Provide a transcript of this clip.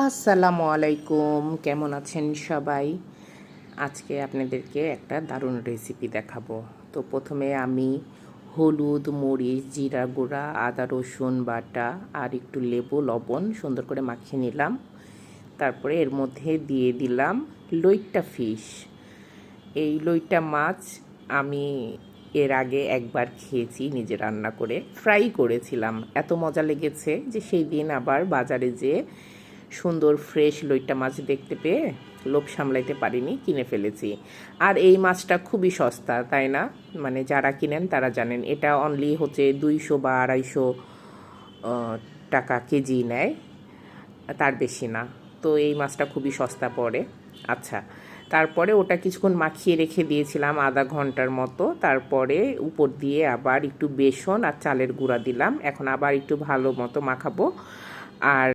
আসসালামু আলাইকুম, কেমন আছেন সবাই? আজকে আপনাদেরকে একটা দারুণ রেসিপি দেখাবো। তো প্রথমে আমি হলুদ, মরিচ, জিরা গুঁড়া, আদা রসুন বাটা আর একটু লেবু লবণ সুন্দর করে মাখিয়ে নিলাম। তারপরে এর মধ্যে দিয়ে দিলাম লইট্টা ফিশ। এই লইট্টা মাছ আমি এর আগে একবার খেয়েছি নিজে রান্না করে, ফ্রাই করেছিলাম। এত মজা লেগেছে যে সেই দিন আবার বাজারে যেয়ে সুন্দর ফ্রেশ লইট্টা মাছ দেখতে পেয়ে লোভ সামলাইতে পারিনি, কিনে ফেলেছি। আর এই মাছটা খুবই সস্তা, তাই না? মানে যারা কিনেন তারা জানেন, এটা অনলি হচ্ছে 200 বা 250 টাকা কেজি নেয়, তার বেশি না। তো এই মাছটা খুবই সস্তা পড়ে। আচ্ছা, তারপরে ওটা কিছুক্ষণ মাখিয়ে রেখে দিয়েছিলাম আধা ঘন্টার মতো। তারপরে উপর দিয়ে আবার একটু বেসন আর চালের গুঁড়া দিলাম। এখন আবার একটু ভালো মতো মাখাবো। আর